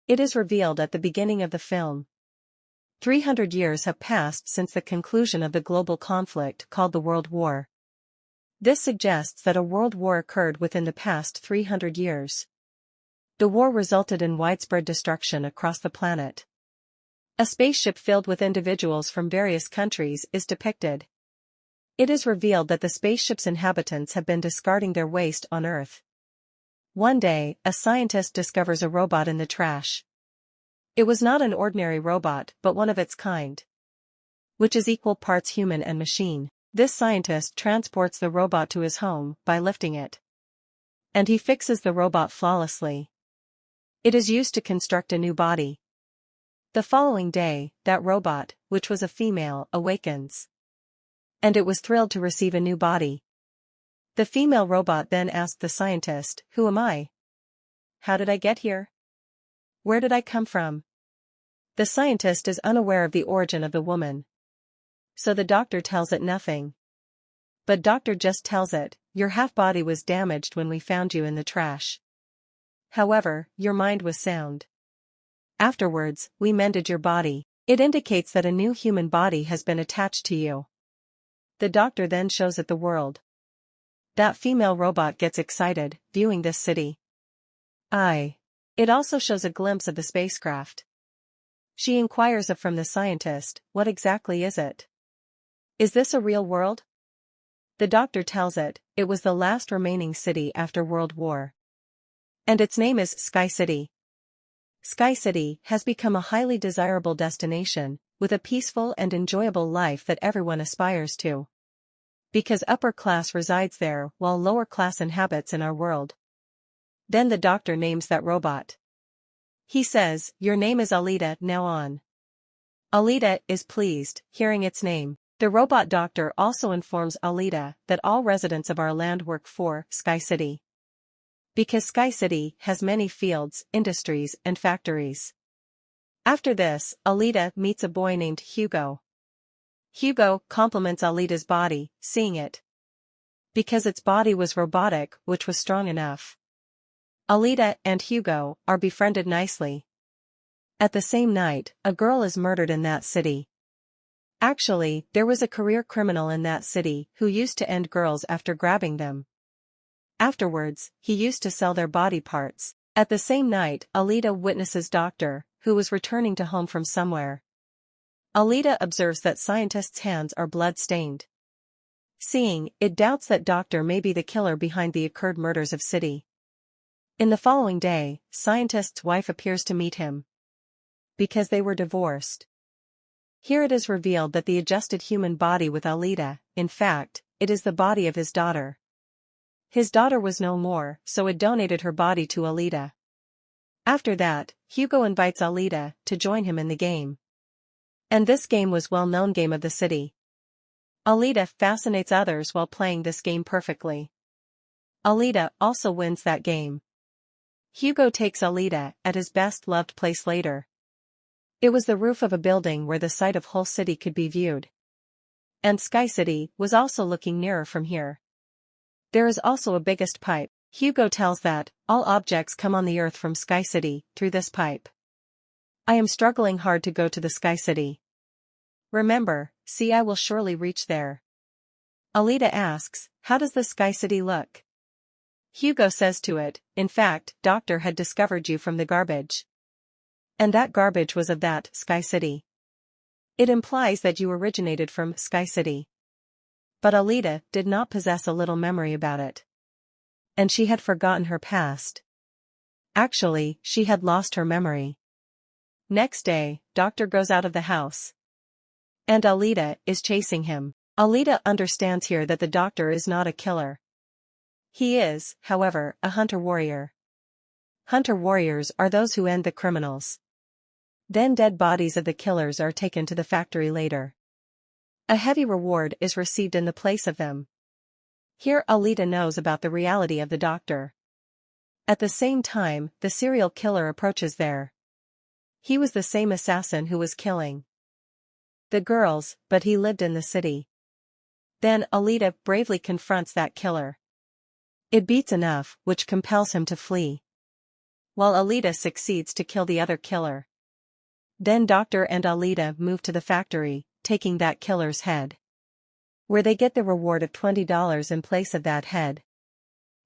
It is revealed at the beginning of the film. 300 years have passed since the conclusion of the global conflict called the World War. This suggests that a world war occurred within the past 300 years. The war resulted in widespread destruction across the planet. A spaceship filled with individuals from various countries is depicted. It is revealed that the spaceship's inhabitants have been discarding their waste on Earth. One day, a scientist discovers a robot in the trash. It was not an ordinary robot but one of its kind, which is equal parts human and machine. This scientist transports the robot to his home by lifting it. And he fixes the robot flawlessly. It is used to construct a new body. The following day, that robot, which was a female, awakens. And it was thrilled to receive a new body. The female robot then asked the scientist, "Who am I? How did I get here? Where did I come from?" The scientist is unaware of the origin of the woman. So the doctor tells it nothing. But doctor just tells it, "Your half-body was damaged when we found you in the trash. However, your mind was sound. Afterwards, we mended your body." It indicates that a new human body has been attached to you. The doctor then shows it the world. That female robot gets excited, viewing this city. It also shows a glimpse of the spacecraft. She inquires from the scientist, "What exactly is it? Is this a real world?" The doctor tells it, it was the last remaining city after World War. And its name is Sky City. Sky City has become a highly desirable destination, with a peaceful and enjoyable life that everyone aspires to. Because upper class resides there while lower class inhabits in our world. Then the doctor names that robot. He says, "Your name is Alita now on." Alita is pleased, hearing its name. The robot doctor also informs Alita that all residents of our land work for Sky City. Because Sky City has many fields, industries, and factories. After this, Alita meets a boy named Hugo. Hugo compliments Alita's body, seeing it. Because its body was robotic, which was strong enough. Alita and Hugo are befriended nicely. At the same night, a girl is murdered in that city. Actually, there was a career criminal in that city who used to end girls after grabbing them. Afterwards, he used to sell their body parts. At the same night, Alita witnesses Doctor, who was returning to home from somewhere. Alita observes that scientist's hands are blood-stained. Seeing, it doubts that Doctor may be the killer behind the occurred murders of city. In the following day, scientist's wife appears to meet him. Because they were divorced. Here it is revealed that the adjusted human body with Alita, in fact, it is the body of his daughter. His daughter was no more, so it donated her body to Alita. After that, Hugo invites Alita to join him in the game. And this game was well-known game of the city. Alita fascinates others while playing this game perfectly. Alita also wins that game. Hugo takes Alita at his best-loved place later. It was the roof of a building where the sight of whole city could be viewed. And Sky City was also looking nearer from here. There is also a biggest pipe. Hugo tells that, all objects come on the earth from Sky City, through this pipe. I am struggling hard to go to the Sky City. Remember, see, I will surely reach there. Alita asks, how does the Sky City look? Hugo says to it, in fact, Doctor had discovered you from the garbage. And that garbage was of that Sky City. It implies that you originated from Sky City. But Alita did not possess a little memory about it. And she had forgotten her past. Actually, she had lost her memory. Next day, Doctor goes out of the house. And Alita is chasing him. Alita understands here that the Doctor is not a killer. He is, however, a hunter-warrior. Hunter-warriors are those who end the criminals. Then dead bodies of the killers are taken to the factory later. A heavy reward is received in the place of them. Here Alita knows about the reality of the Doctor. At the same time, the serial killer approaches there. He was the same assassin who was killing the girls, but he lived in the city. Then Alita bravely confronts that killer. It beats enough, which compels him to flee. while Alita succeeds to kill the other killer. Then Doctor and Alita move to the factory, taking that killer's head, where they get the reward of $20 in place of that head.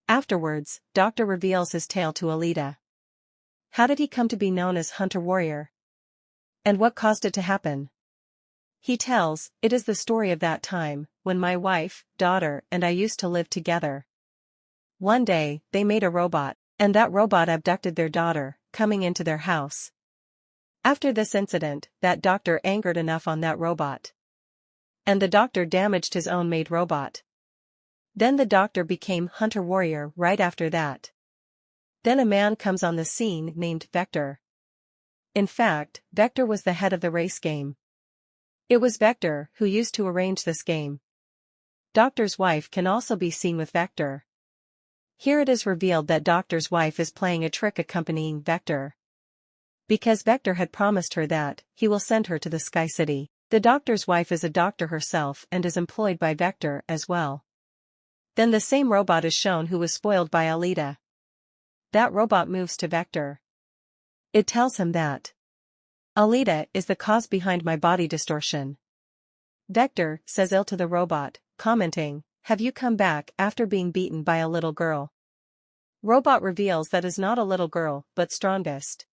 Afterwards, Doctor reveals his tale to Alita. How did he come to be known as Hunter-Warrior? And what caused it to happen? He tells, it is the story of that time, when my wife, daughter, and I used to live together. One day, they made a robot, and that robot abducted their daughter, coming into their house. After this incident, that doctor angered enough on that robot. And the doctor damaged his own made robot. Then the doctor became Hunter-Warrior right after that. Then a man comes on the scene named Vector. In fact, Vector was the head of the race game. It was Vector who used to arrange this game. Doctor's wife can also be seen with Vector. Here it is revealed that Doctor's wife is playing a trick accompanying Vector. Because Vector had promised her that he will send her to the Sky City. The doctor's wife is a doctor herself and is employed by Vector as well. Then the same robot is shown who was spoiled by Alita. That robot moves to Vector. It tells him that Alita is the cause behind my body distortion. Vector says ill to the robot, commenting, have you come back after being beaten by a little girl? Robot reveals that is not a little girl, but strongest.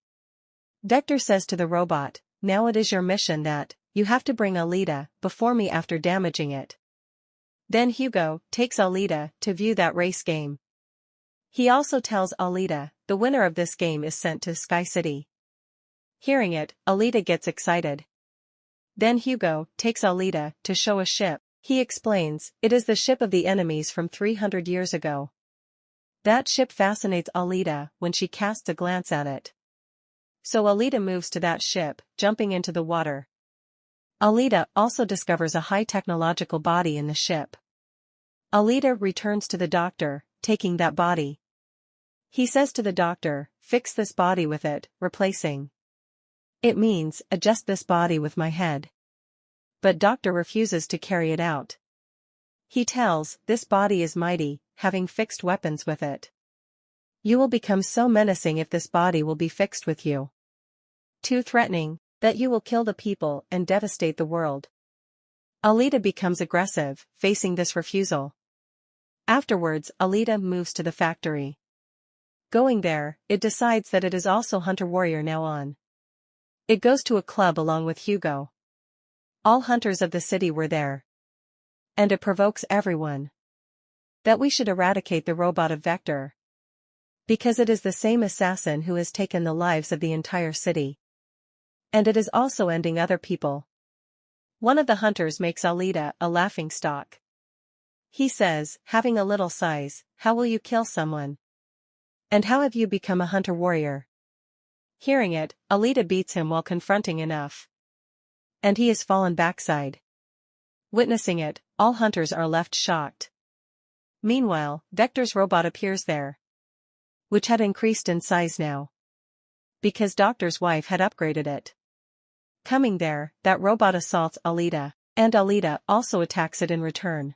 Vector says to the robot, now it is your mission that you have to bring Alita before me after damaging it. Then Hugo takes Alita to view that race game. He also tells Alita, the winner of this game is sent to Sky City. Hearing it, Alita gets excited. Then Hugo takes Alita to show a ship. He explains, it is the ship of the enemies from 300 years ago. That ship fascinates Alita when she casts a glance at it. So Alita moves to that ship, jumping into the water. Alita also discovers a high technological body in the ship. Alita returns to the doctor, taking that body. He says to the doctor, fix this body with it, replacing. It means, adjust this body with my head. But doctor refuses to carry it out. He tells, this body is mighty, having fixed weapons with it. You will become so menacing if this body will be fixed with you. Too threatening, that you will kill the people and devastate the world. Alita becomes aggressive, facing this refusal. Afterwards, Alita moves to the factory. Going there, it decides that it is also Hunter-Warrior now on. It goes to a club along with Hugo. All hunters of the city were there. And it provokes everyone. That we should eradicate the robot of Vector. Because it is the same assassin who has taken the lives of the entire city. And it is also ending other people. One of the hunters makes Alita a laughingstock. He says, having a little size, how will you kill someone? And how have you become a Hunter-Warrior? Hearing it, Alita beats him while confronting enough. And he is fallen backside. Witnessing it, all hunters are left shocked. Meanwhile, Vector's robot appears there. Which had increased in size now. Because Doctor's wife had upgraded it. Coming there, that robot assaults Alita, and Alita also attacks it in return.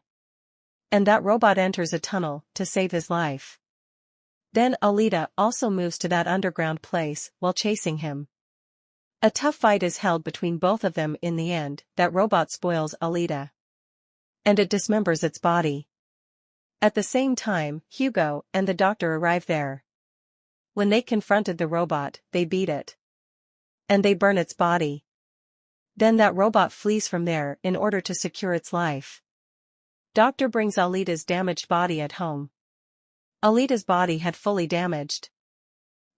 And that robot enters a tunnel to save his life. Then Alita also moves to that underground place while chasing him. A tough fight is held between both of them. In the end, that robot spoils Alita. And it dismembers its body. At the same time, Hugo and the doctor arrive there. When they confronted the robot, they beat it. And they burn its body. Then that robot flees from there in order to secure its life. Doctor brings Alita's damaged body at home. Alita's body had fully damaged.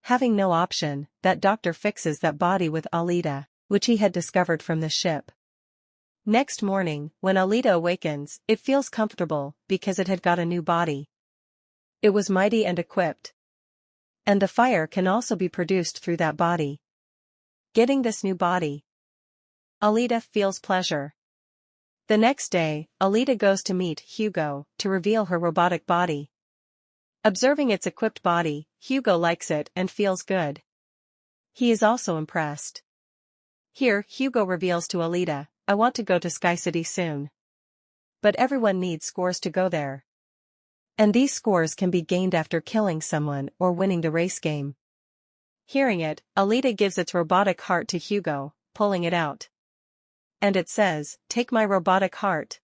Having no option, that doctor fixes that body with Alita, which he had discovered from the ship. Next morning, when Alita awakens, it feels comfortable because it had got a new body. It was mighty and equipped. And the fire can also be produced through that body. Getting this new body, Alita feels pleasure. The next day, Alita goes to meet Hugo to reveal her robotic body. Observing its equipped body, Hugo likes it and feels good. He is also impressed. Here, Hugo reveals to Alita, I want to go to Sky City soon. But everyone needs scores to go there. And these scores can be gained after killing someone or winning the race game. Hearing it, Alita gives its robotic heart to Hugo, pulling it out. And it says, "Take my robotic heart.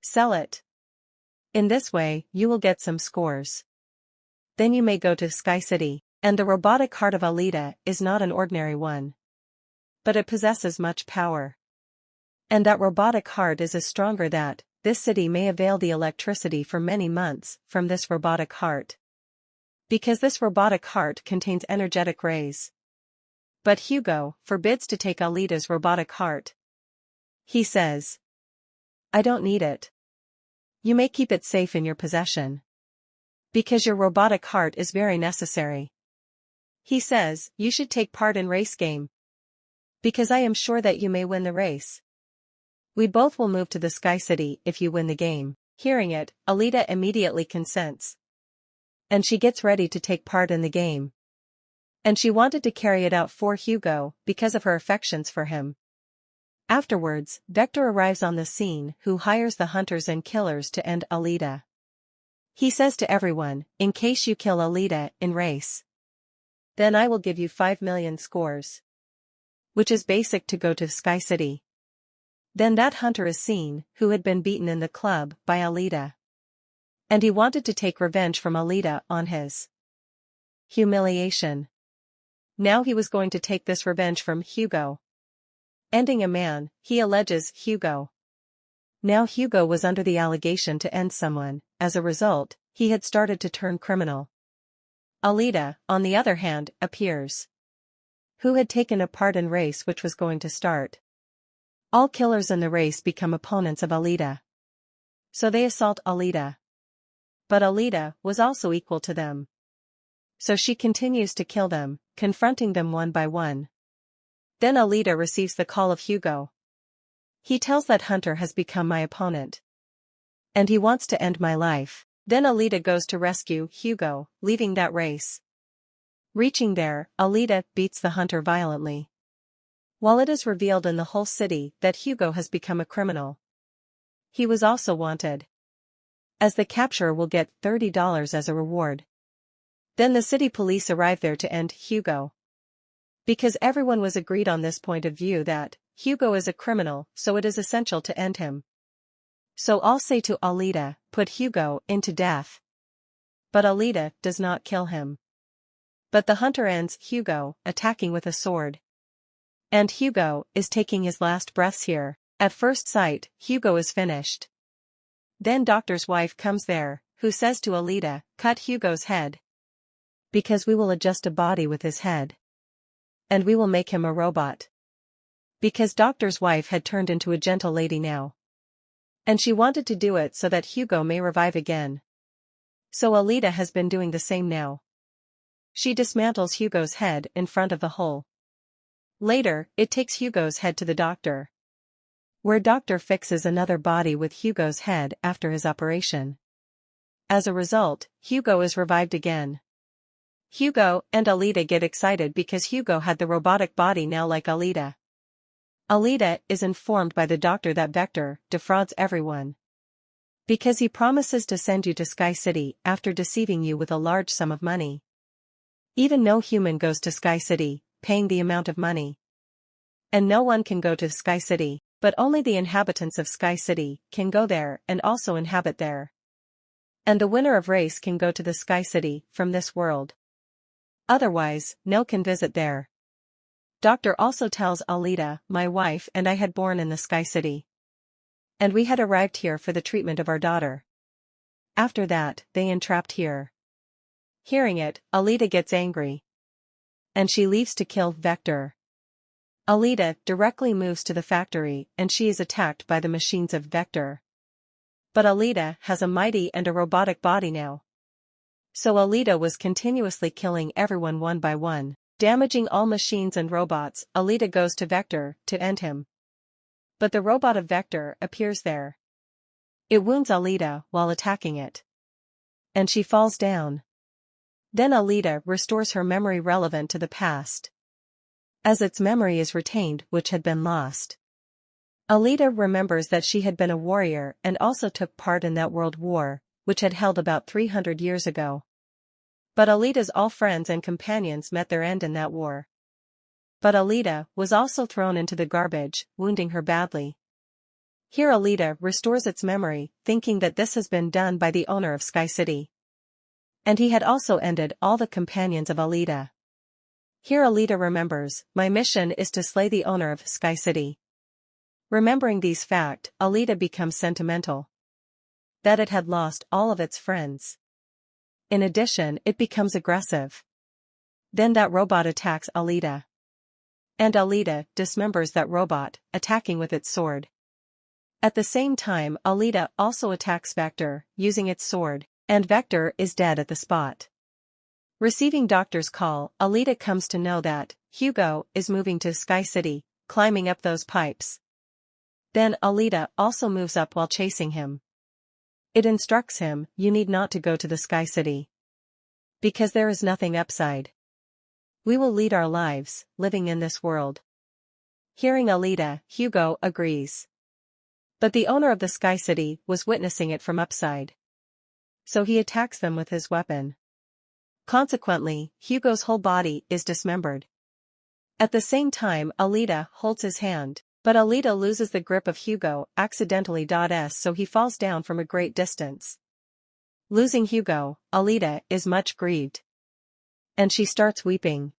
Sell it. In this way, you will get some scores. Then you may go to Sky City." And the robotic heart of Alita is not an ordinary one. But it possesses much power. And that robotic heart is as stronger that this city may avail the electricity for many months from this robotic heart. Because this robotic heart contains energetic rays. But Hugo forbids to take Alita's robotic heart. He says, "I don't need it. You may keep it safe in your possession. Because your robotic heart is very necessary." He says, "You should take part in race game. Because I am sure that you may win the race. We both will move to the Sky City if you win the game." Hearing it, Alita immediately consents. And she gets ready to take part in the game. And she wanted to carry it out for Hugo because of her affections for him. Afterwards, Vector arrives on the scene, who hires the hunters and killers to end Alita. He says to everyone, "In case you kill Alita in race, then I will give you 5 million scores. Which is basic to go to Sky City." Then that hunter is seen, who had been beaten in the club by Alita. And he wanted to take revenge from Alita on his humiliation. Now he was going to take this revenge from Hugo. Ending a man, he alleges Hugo. Now Hugo was under the allegation to end someone. As a result, he had started to turn criminal. Alita, on the other hand, appears. Who had taken a part in race which was going to start. All killers in the race become opponents of Alita. So they assault Alita. But Alita was also equal to them. So she continues to kill them, confronting them one by one. Then Alita receives the call of Hugo. He tells that hunter has become my opponent. And he wants to end my life. Then Alita goes to rescue Hugo, leaving that race. Reaching there, Alita beats the hunter violently. While it is revealed in the whole city that Hugo has become a criminal. He was also wanted. As the capturer will get $30 as a reward. Then the city police arrive there to end Hugo. Because everyone was agreed on this point of view that Hugo is a criminal, so it is essential to end him. So all say to Alita, "Put Hugo into death." But Alita does not kill him. But the hunter ends Hugo, attacking with a sword. And Hugo is taking his last breaths here. At first sight, Hugo is finished. Then Doctor's wife comes there, who says to Alita, "Cut Hugo's head. Because we will adjust a body with his head. And we will make him a robot." Because Doctor's wife had turned into a gentle lady now. And she wanted to do it so that Hugo may revive again. So Alita has been doing the same now. She dismantles Hugo's head in front of the hole. Later, it takes Hugo's head to the doctor. Where Doctor fixes another body with Hugo's head after his operation. As a result, Hugo is revived again. Hugo and Alita get excited because Hugo had the robotic body now like Alita. Alita is informed by the doctor that Vector defrauds everyone. Because he promises to send you to Sky City after deceiving you with a large sum of money. Even no human goes to Sky City, paying the amount of money. And no one can go to Sky City, but only the inhabitants of Sky City can go there and also inhabit there. And the winner of race can go to the Sky City from this world. Otherwise, no can visit there. Doctor also tells Alita, "My wife and I had born in the Sky City. And we had arrived here for the treatment of our daughter. After that, they entrapped here." Hearing it, Alita gets angry. And she leaves to kill Vector. Alita directly moves to the factory and she is attacked by the machines of Vector. But Alita has a mighty and a robotic body now. So Alita was continuously killing everyone one by one, damaging all machines and robots. Alita goes to Vector to end him. But the robot of Vector appears there. It wounds Alita while attacking it. And she falls down. Then Alita restores her memory relevant to the past. As its memory is retained which had been lost. Alita remembers that she had been a warrior and also took part in that world war, which had held about 300 years ago. But Alita's all friends and companions met their end in that war. But Alita was also thrown into the garbage, wounding her badly. Here Alita restores its memory, thinking that this has been done by the owner of Sky City. And he had also ended all the companions of Alita. Here Alita remembers, my mission is to slay the owner of Sky City. Remembering these facts, Alita becomes sentimental. That it had lost all of its friends. In addition, it becomes aggressive. Then that robot attacks Alita. And Alita dismembers that robot, attacking with its sword. At the same time, Alita also attacks Vector, using its sword, and Vector is dead at the spot. Receiving Doctor's call, Alita comes to know that Hugo is moving to Sky City, climbing up those pipes. Then Alita also moves up while chasing him. It instructs him, you need not to go to the Sky City. Because there is nothing upside. We will lead our lives, living in this world. Hearing Alita, Hugo agrees. But the owner of the Sky City was witnessing it from upside. So he attacks them with his weapon. Consequently, Hugo's whole body is dismembered. At the same time, Alita holds his hand, but Alita loses the grip of Hugo accidentally. So he falls down from a great distance. Losing Hugo, Alita is much grieved. And she starts weeping.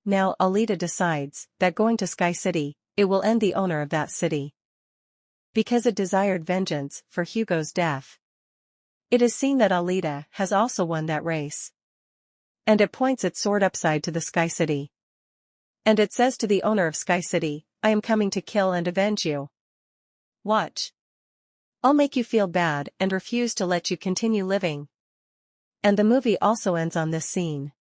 Now Alita decides that going to Sky City, it will end the owner of that city. Because it desired vengeance for Hugo's death. It is seen that Alita has also won that race. And it points its sword upside to the Sky City. And it says to the owner of Sky City, I am coming to kill and avenge you. Watch. I'll make you feel bad and refuse to let you continue living. And the movie also ends on this scene.